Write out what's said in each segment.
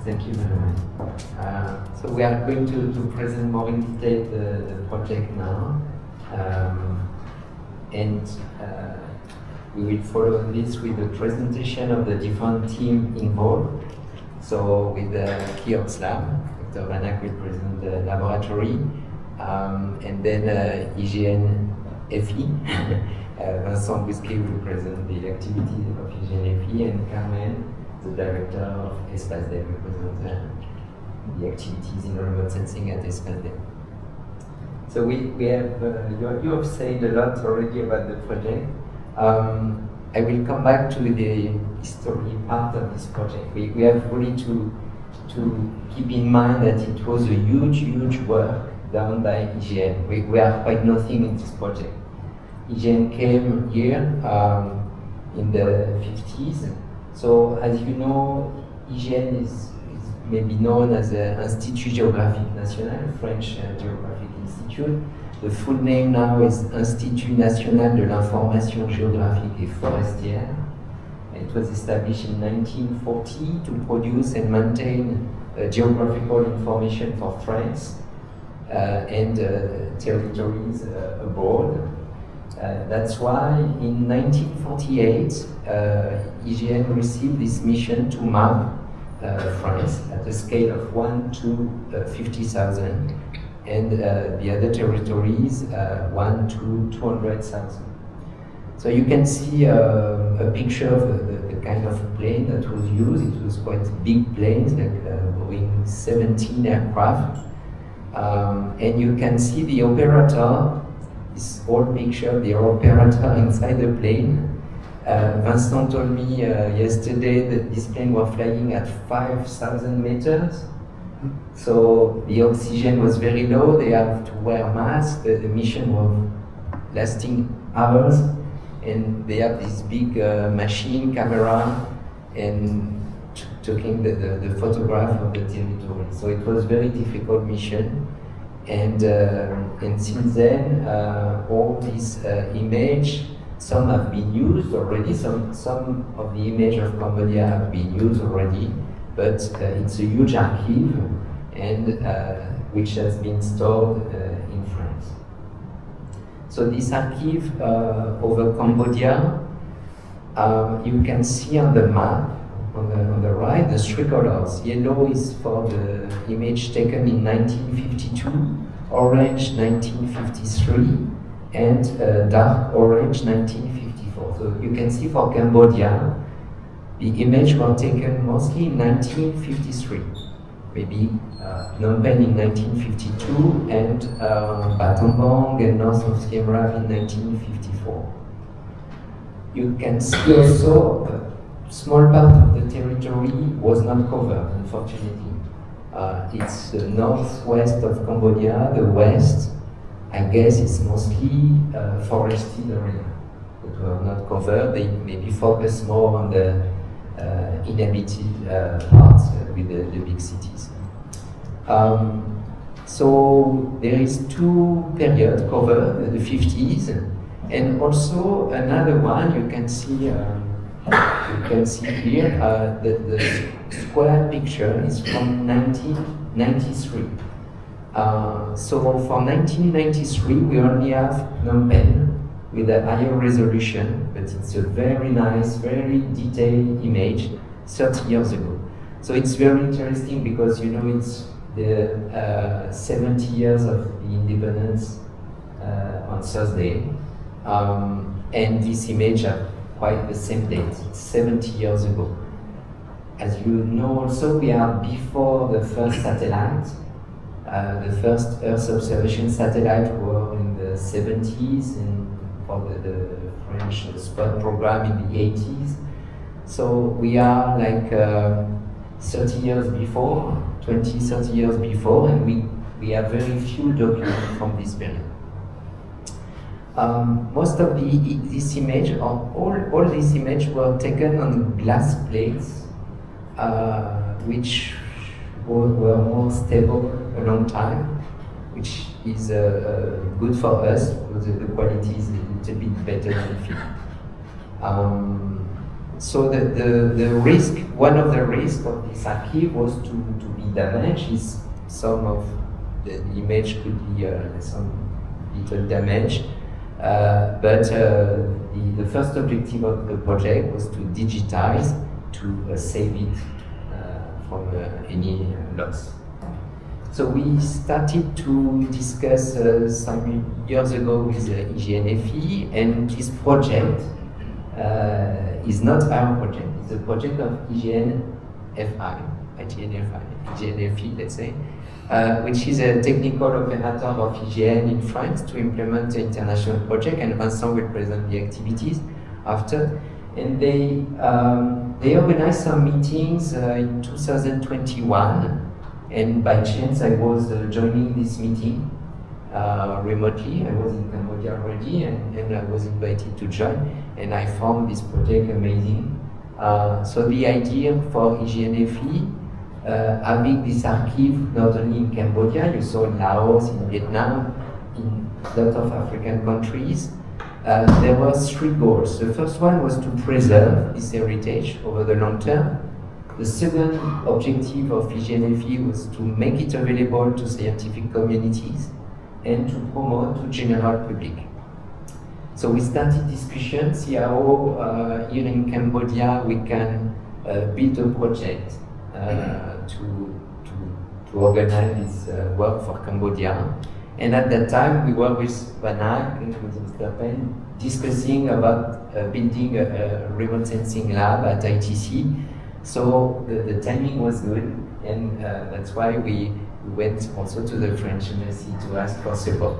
Thank you very much. So we are going to present more in detail the project now. We will follow this with the presentation of the different team involved. So with the Kiox Lab, Dr. Vanak will present the laboratory, and then Hygiene FI. Vincent Herbreteau will present the activities of Hygiene FI, and Khmer, the director of FSPI-R will present the activities in remote sensing at FSPI-R. So we have, you have said a lot already about the project. I will come back to the history part of this project. We have really to keep in mind that it was a huge work done by IGN. We are quite nothing in this project. IGN came here in the 50s. So as you know, IGN is maybe known as the Institut Géographique National, French Geographic Institute. The full name now is Institut National de l'Information Géographique et Forestière. It was established in 1940 to produce and maintain geographical information for France and territories abroad. That's why in 1948 IGN received this mission to map France at a scale of 1 to 50,000, and the other territories 1 to 200,000. So you can see a picture of the kind of plane that was used. It was quite big planes, like Boeing 17 aircraft. And you can see the operator, this old picture of the operator inside the plane. Vincent told me yesterday that this plane was flying at 5,000 meters. So the oxygen was very low, they have to wear masks, the mission was lasting hours, and they have this big machine camera and taking the photograph of the territory. So it was a very difficult mission, and since then all these image, some have been used already, some of the image of Cambodia have been used already, but it's a huge archive, and which has been stored in France. So this archive over Cambodia, you can see on the map, on the right, the three colors. Yellow is for the image taken in 1952, orange 1953, and dark orange 1954. So you can see for Cambodia, the image were taken mostly in 1953, maybe Phnom Penh in 1952, and Battambang and north of Siem Reap in 1954. You can see also a small part of the territory was not covered, unfortunately. It's the northwest of Cambodia, the west. I guess it's mostly forested area that were not covered. They maybe focus more on the inhabited parts with the big cities. So there is two periods covered, the 50s, and also another one you can see here. The square picture is from 1993. So for 1993, we only have Phnom Penh with a higher resolution, but it's a very nice, very detailed image 30 years ago. So it's very interesting because, you know, it's the 70 years of the independence on Thursday, and this image are quite the same date, it's 70 years ago. As you know also, we are before the first satellite. The first Earth observation satellite were in the 70s, and for the French spot program in the 80s. So we are like 30 years before, 20, 30 years before, and we have very few documents from this period. Most of this image, or all these images were taken on glass plates, which were more stable a long time, which is good for us because the quality is a little bit better than film. So the risk, one of the risks of this archive was to be damaged. Is some of the image could be some little damage, but the first objective of the project was to digitize, to save it from any loss. So we started to discuss some years ago with IGNFI, and this project is not our project. It's a project of IGNFI, let's say, which is a technical operator of IGN in France to implement the international project, and Vincent will present the activities after. And they organized some meetings in 2021, and by chance I was joining this meeting remotely. I was in Cambodia already, and I was invited to join, and I found this project amazing. So the idea for IGNFI, having this archive not only in Cambodia, you saw in Laos, in Vietnam, in a lot of African countries, there were three goals. The first one was to preserve this heritage over the long term. The second objective of IGNFI was to make it available to scientific communities and to promote to general public. So we started discussions, see how here in Cambodia we can build a project to organize this work for Cambodia. And at that time we were with Van Eyck and with Mr. Penn discussing about building a remote sensing lab at ITC. So the timing was good, and that's why we went also to the French embassy to ask for support.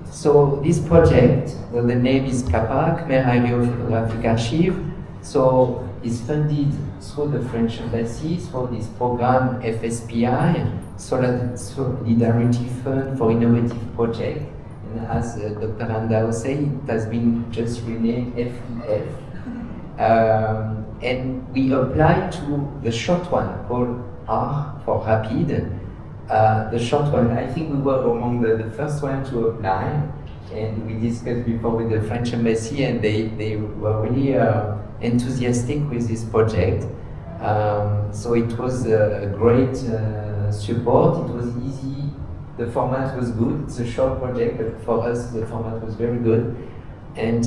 So this project, the name is KAPA, Khmer Photographic Archive. So it's funded through the French embassy for this program FSPI, Solidarity Fund for Innovative Project. And as Dr. Andao said, it has been just renamed FEF. And we applied to the short one called R for Rapid. The short one, I think we were among the first one to apply, and we discussed before with the French embassy, and they were really enthusiastic with this project. So it was a great support. It was easy. The format was good. It's a short project, but for us the format was very good. And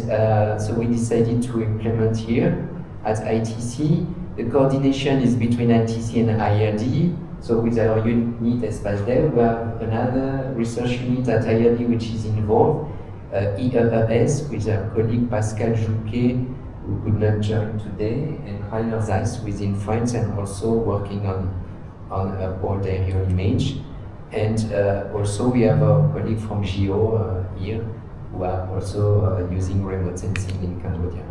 so we decided to implement here at ITC. The coordination is between ITC and IRD. So with our unit Espace Dev, we have another research unit at IRD which is involved, EES, with our colleague Pascal Jouquet, who could not join today, and Rainer Zeiss within France, and also working on a broad area image. And also we have our colleague from GEO here, who are also using remote sensing in Cambodia.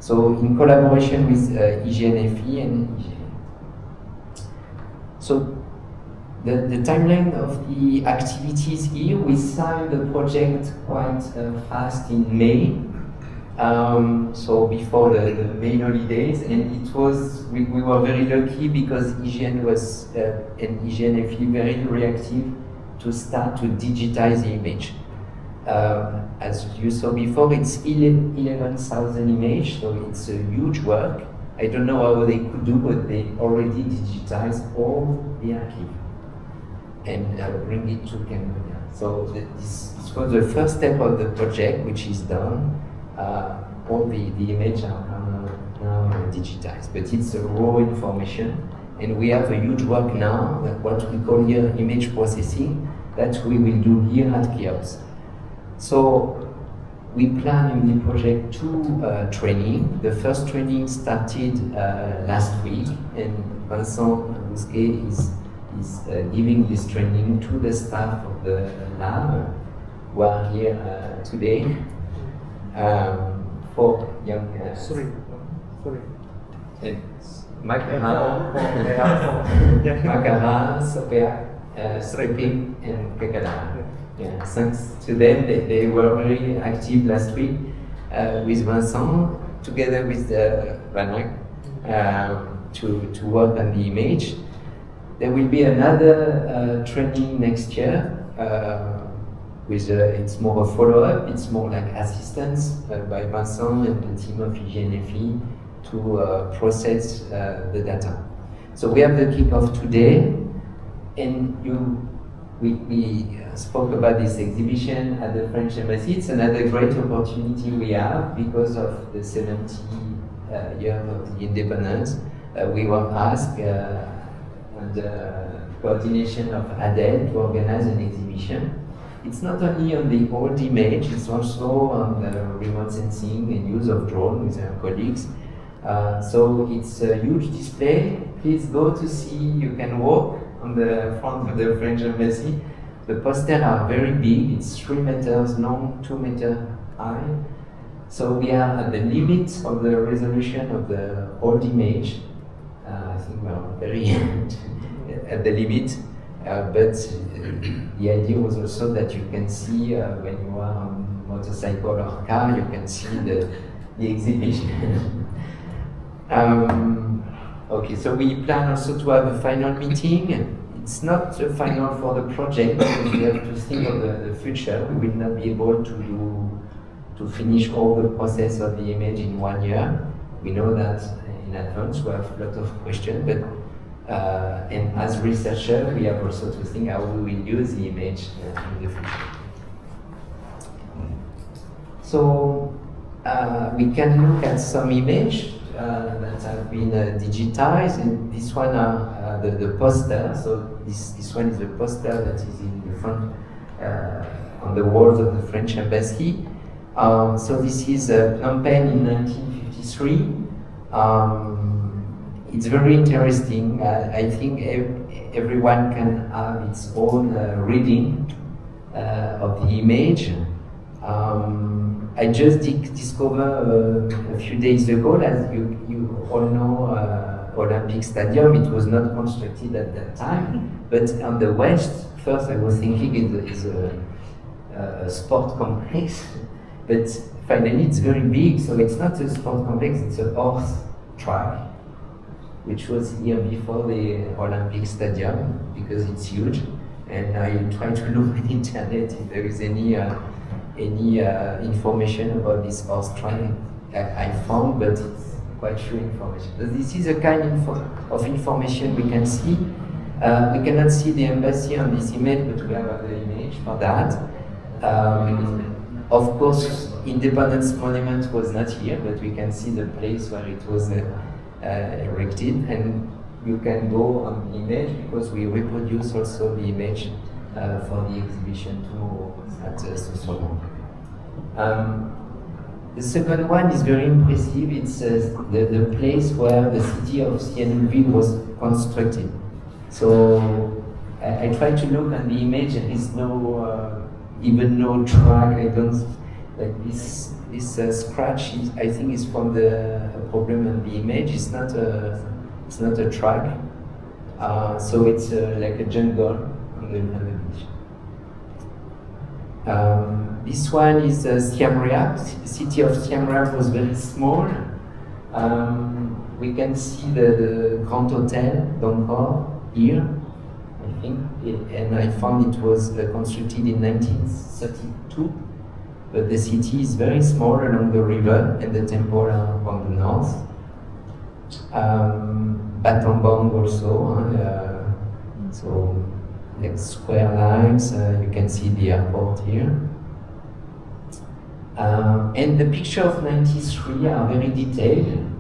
So in collaboration with IGNFI and IGN. So the timeline of the activities here, we signed the project quite fast in May. So before the May holidays, and it was, we were very lucky because IGN was, and IGNFI very reactive to start to digitize the image. As you saw before, it's 11,000 images, so it's a huge work. I don't know how they could do, but they already digitized all the archive and bring it to Cambodia. So this was the first step of the project, which is done. All the images are now digitized, but it's raw information, and we have a huge work now, what we call here image processing, that we will do here at KIOS. So we plan in the project two training. The first training started last week, and Vincent Herbreteau is giving this training to the staff of the lab who are here today. For young Makara, Sopea, Sreping, and Kakada. Yeah, thanks to them, they were very active last week with Vincent, together with Van Eyck, to work on the image. There will be another training next year. With it's more a follow-up, it's more like assistance by Vincent and the team of IGNFI process the data. So we have the kickoff today, and we spoke about this exhibition at the French Embassy. It's another great opportunity we have because of the 70 years of the independence. We were asked under coordination of ADEL to organize an exhibition. It's not only on the old image, it's also on the remote sensing and use of drone with our colleagues. So it's a huge display. Please go to see, you can walk on the front of the French Embassy. The posters are very big, it's 3 meters long, 2 meters high. So we are at the limit of the resolution of the old image. I think we are very at the limit, but the idea was also that you can see when you are on motorcycle or car, you can see the exhibition. Okay, so we plan also to have a final meeting. It's not a final for the project because we have to think of the future. We will not be able to finish all the process of the image in 1 year. We know that in advance we have a lot of questions, but and as researchers we have also to think how we will use the image in the future. So we can look at some image that have been digitized, and this one are the poster. So this one is the poster that is in the front on the walls of the French Embassy. So this is Phnom Penh in 1953. It's very interesting. I think everyone can have its own reading of the image. I just discovered a few days ago, as you all know, Olympic Stadium, it was not constructed at that time, but on the west, first I was thinking it is a sport complex, but finally it's very big, so it's not a sport complex, it's a horse track, which was here before the Olympic Stadium, because it's huge, and I try to look on the internet if there is any information about this horse track. I found, but it's quite few information. But this is a kind of information we can see. We cannot see the embassy on this image, but we have other image for that. Of course, Independence Monument was not here, but we can see the place where it was erected, and you can go on the image because we reproduce also the image for the exhibition tomorrow at Sosomo. The second one is very impressive. It's the place where the city of Sihanoukville was constructed. So I try to look on the image, and there's even no track. I don't like this scratch. I think is from the problem on the image. It's not a track. So it's like a jungle on the beach. This one is Siem Reap. The city of Siem Reap was very small. We can see the Grand Hotel d'Angkor here, I think, and I found it was constructed in 1932. But the city is very small along the river, and the temple are on the north. Battambang also, so like square lines. You can see the airport here. And the picture of 93 are very detailed.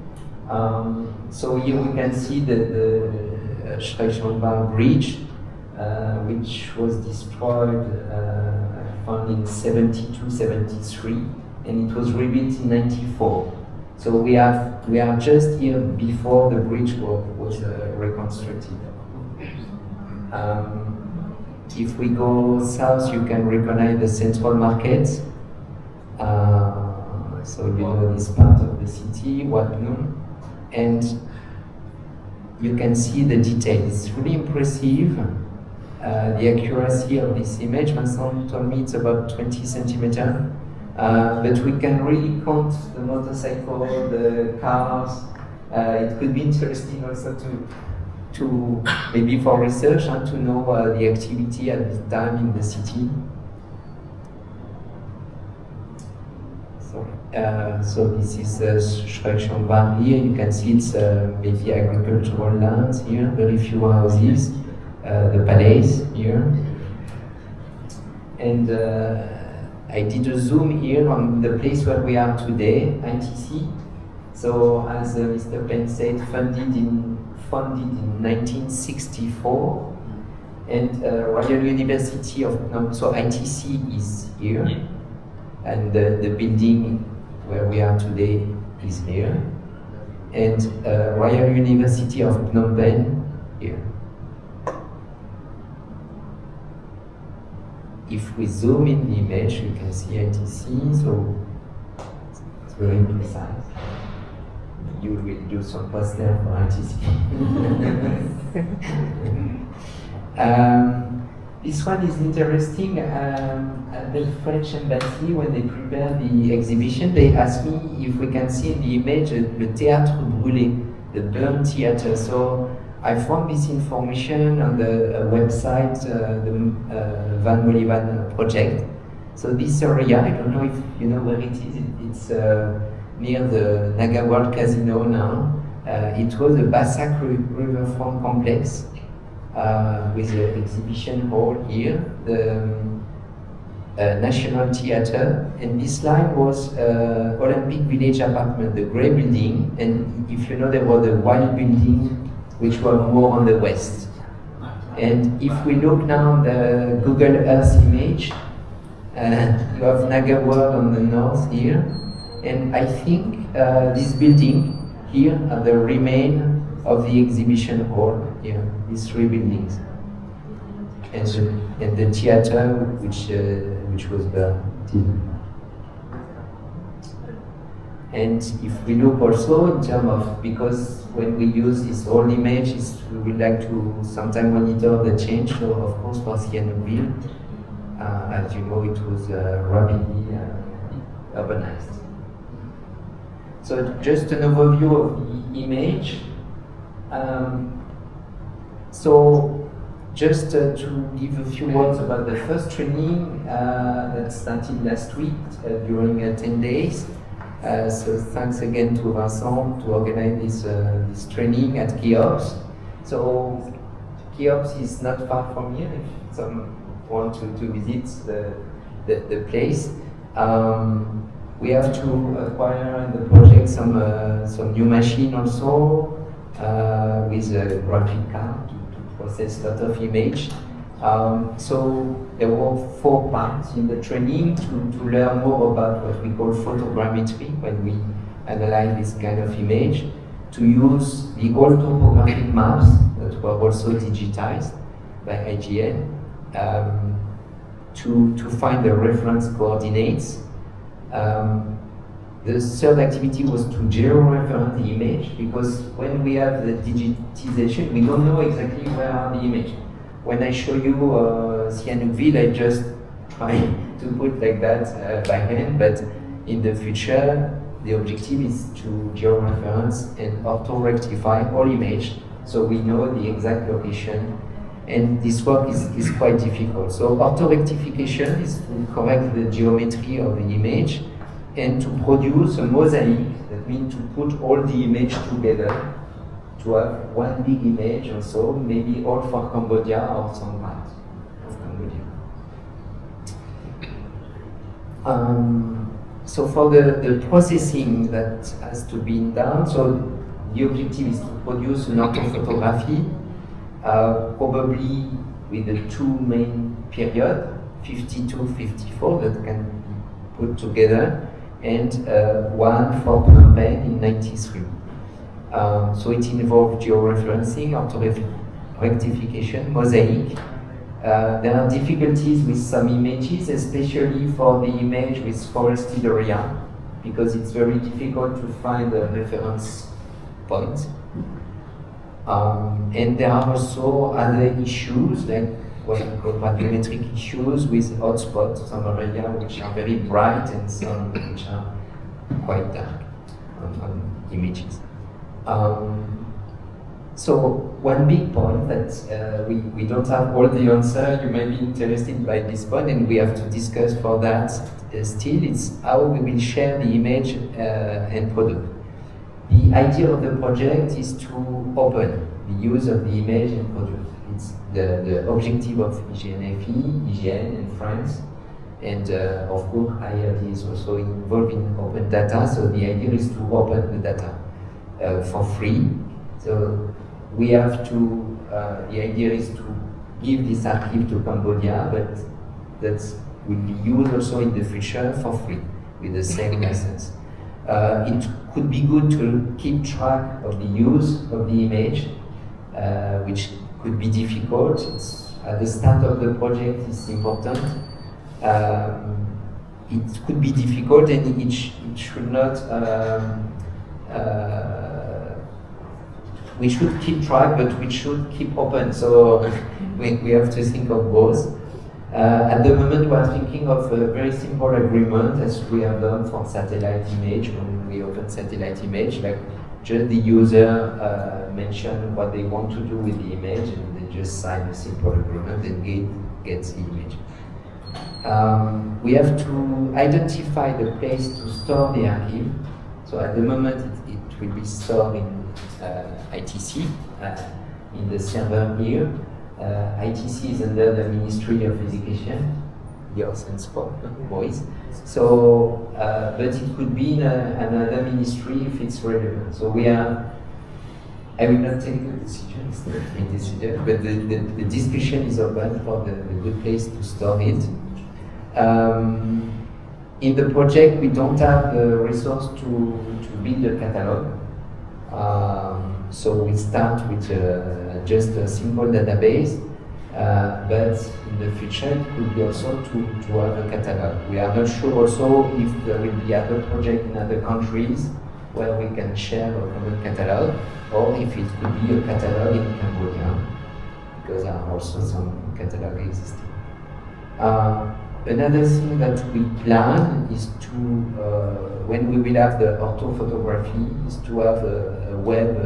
So here we can see the Shreichambar Bridge, which was destroyed, found in 72-73, and it was rebuilt in 94. So we are just here before the bridge was reconstructed. If we go south, you can recognize the Central Market. So you know this part of the city, Wat Nun, and you can see the detail. It's really impressive. The accuracy of this image, Vincent told me it's about 20 centimeters. But we can really count the motorcycle, the cars. It could be interesting also to maybe for research and to know the activity at the time in the city. So this is Shrek here. You can see it's maybe agricultural lands here, very few houses, the palace here. And I did a zoom here on the place where we are today, ITC. So as Mr. Penn said, founded in 1964. And Royal University of Phnom Penh, so ITC is here. And the building where we are today is here. And Royal University of Phnom Penh here. If we zoom in the image, you can see ITC, so it's very precise. You will do some poster for ITC. This one is interesting. At the French embassy, when they prepared the exhibition, they asked me if we can see in the image the Théâtre Brûlé, the burnt theater. So I found this information on the website, the Van Molivan project. So this area, I don't know if you know where it is. It's near the Naga World Casino now. It was a Bassac riverfront complex with the exhibition hall here, the National Theatre, and this line was Olympic Village apartment, the grey building, and if you know there was the white building which were more on the west. And if we look now at the Google Earth image, you have Naga World on the north here, and I think this building here are the remain of the exhibition hall here, these three buildings. And the theater which was burned. And if we look also in terms of, because when we use this old images, we would like to sometimes monitor the change. So of course for Sihanoukville, as you know, it was rapidly urbanized. So just an overview of the image. So just to give a few words about the first training that started last week during 10 days. So thanks again to Vincent to organize this training at Cheops. So Cheops is not far from here if some want to visit the place. We have to acquire in the project some new machine also with a graphic card to process a lot of image. So there were 4 parts in the training to learn more about what we call photogrammetry when we analyze this kind of image, to use the old topographic maps that were also digitized by IGN to find the reference coordinates. The third activity was to geo-reference the image, because when we have the digitization, we don't know exactly where are the image. When I show you Sihanoukville, I just try to put like that by hand, but in the future, the objective is to geo-reference and auto-rectify all image, so we know the exact location. And this work is quite difficult. So auto-rectification is to correct the geometry of the image and to produce a mosaic, that means to put all the image together to have one big image also, maybe all for Cambodia or some part of Cambodia. So for the processing that has to be done, so the objective is to produce an orthophotography, probably with the 2 main periods, 52-54, that can be put together, and one for Phnom Penh in 93. So it involves georeferencing, auto-rectification, mosaic. There are difficulties with some images, especially for the image with forested area, because it's very difficult to find a reference point. And there are also other issues, like what we call radiometric issues with hotspots, some areas which are very bright and some which are quite dark on images. So one big point that we don't have all the answer, you may be interested by this point, and we have to discuss for that still, it's how we will share the image and product. The idea of the project is to open the use of the image and product. It's the objective of IGN-FI, IGN and France, and of course IRD is also involved in open data, so the idea is to open the data for free. So we have to, the idea is to give this archive to Cambodia, but that will be used also in the future for free with the same license. It could be good to keep track of the use of the image, which could be difficult. It's, at the start of the project, it's important. It could be difficult, and it should not. We should keep track, but we should keep open. So we have to think of both. At the moment, we are thinking of a very simple agreement, as we have done for satellite image when we open satellite image, like just the user mention what they want to do with the image, and they just sign a simple agreement and gets the image. We have to identify the place to store the archive. So at the moment, it will be stored in ITC, in the server here. ITC is under the Ministry of Education, girls and sport, boys. So, but it could be in another ministry if it's relevant. So we are, I will not take the decision, it's not my decision, but the discussion is open for the good place to store it. In the project, we don't have the resource to build a catalog. So we start with just a simple database, but in the future it could be also to have a catalog. We are not sure also if there will be other projects in other countries where we can share a common catalog, or if it could be a catalog in Cambodia, because there are also some catalog existing. Another thing that we plan is to, when we will have the orthophotography, is to have a web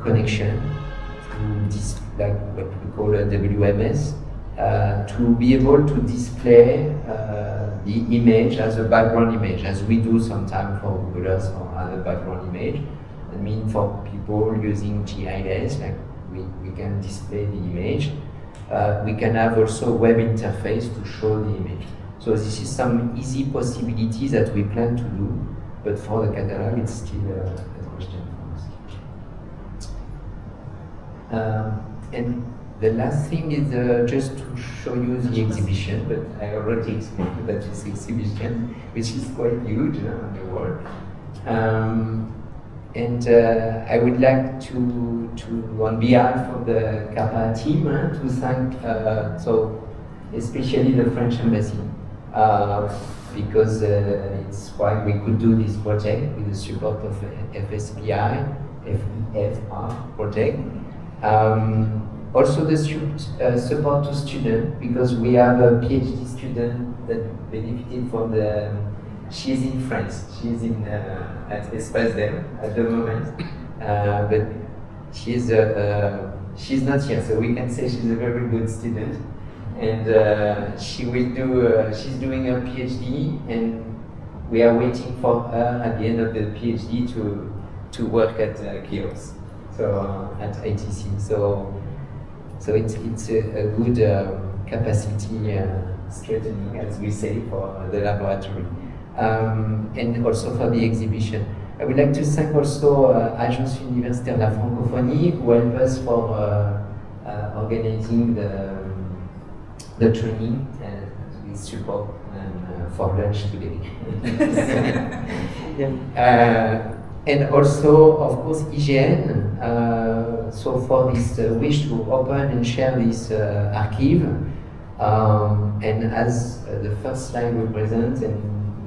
connection to this, like what we call a WMS, to be able to display the image as a background image, as we do sometimes for Google Earth or other background image. I mean, for people using GIS, like we can display the image. We can have also a web interface to show the image. So this is some easy possibilities that we plan to do, but for the catalog, it's still a question for us. And the last thing is just to show you the exhibition, but I already explained about this exhibition, which is quite huge on the world. And I would like to on behalf of the KAPA team, to thank, so especially the French Embassy, because it's why we could do this project with the support of FSPI-R project. Also the support to students, because we have a PhD student that benefited from the, she's in France, she's in at Espace Dem at the moment, but she's not here, so we can say she's a very good student, and she will do, she's doing her PhD, and we are waiting for her at the end of the PhD to work at KIOS, so at ITC. So it's a good capacity strengthening, as we say, for the laboratory. And also for the exhibition. I would like to thank also Agence Universitaire de la Francophonie, who helped us for organizing the training with support and for lunch today. And also, of course, IGN, so for this wish to open and share this archive, and as the first slide represents, and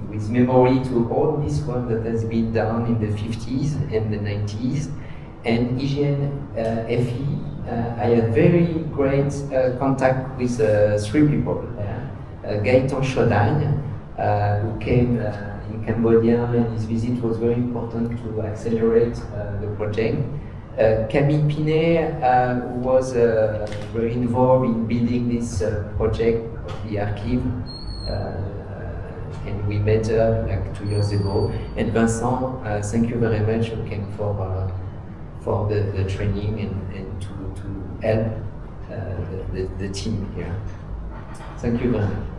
with memory to all this work that has been done in the 50s and the 90s. And IGN-FI, I had very great contact with 3 people. Gaëtan Chaudagne, who came in Cambodia, and his visit was very important to accelerate the project. Camille Pinet was very involved in building this project of the archive, and we met her like 2 years ago. And Vincent, thank you very much, who came for the training and to help the team here. Thank you very much.